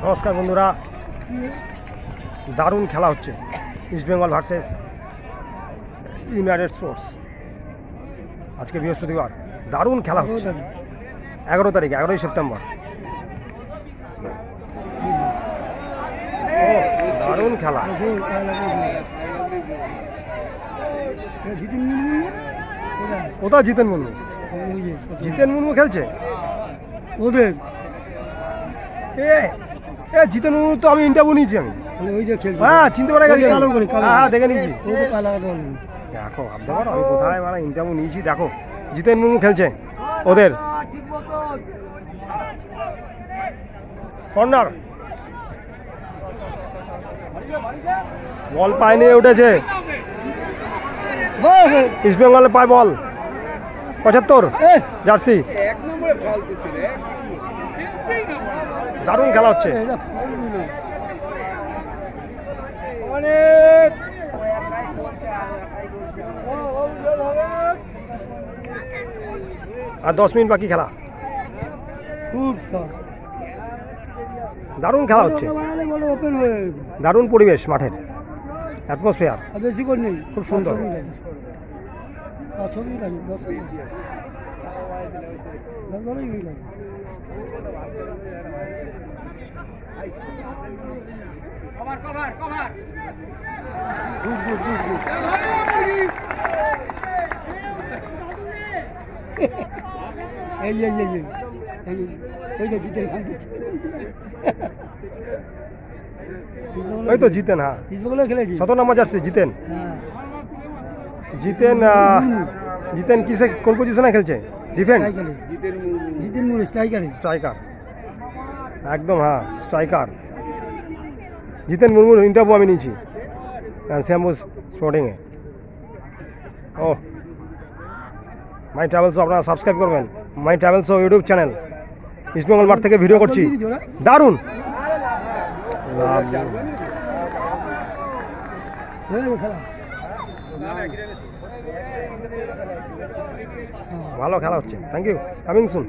নমস্কার বন্ধুরা, দারুণ খেলা হচ্ছে east Bengal versus United sports. আজকে বৃহস্পতিবার, দারুণ খেলা হচ্ছে। 11 তারিখ, 11ই সেপ্টেম্বর। দারুণ খেলা। কোথায় জিতেন মুর্মু? জিতেন মুর্মু খেলছে ওদের। জিতেন মুর্মু তো আমি ইন্টারভিউ নিয়েছি। আমি হ্যাঁ চিনতে পারা গেছি। হ্যাঁ দেখে নিয়েছি। দেখো ভাবতে পারো আমি কোথায় মানে ইন্টারভিউ নিয়েছি। দেখো জিতেন মুর্মু খেলছে ওদের। কর্নার, বল পায়ে নিয়ে উঠেছে ইস্ট বেঙ্গলের পায় বল। 75 জার্সি। দারুণ খেলা হচ্ছে। আর 10 মিনিট বাকি খেলা। দারুণ খেলা হচ্ছে, দারুণ পরিবেশ, মাঠের অ্যাটমসফিয়ার খুব সুন্দর। ওই তো জিতেন। হ্যাঁ 17 নম্বর জার্সি জিতেন। জিতেন জিতেন কিসে, কোন পজিশনে খেলছে? ডিফেন্স। স্ট্রাইকার একদম। হ্যাঁ স্ট্রাইকার। জিতেন মুর্মুর ইন্টারভিউ আমি নিয়েছি শ্যামবুজ স্পোর্টিংয়ে। ও মাই ট্রাভেলস আপনারা সাবস্ক্রাইব করবেন। My travels YouTube channel. East Bengal মাঠ থেকে ভিডিও করছি। দারুণ। ভালো খেলা হচ্ছে। Thank you, coming soon.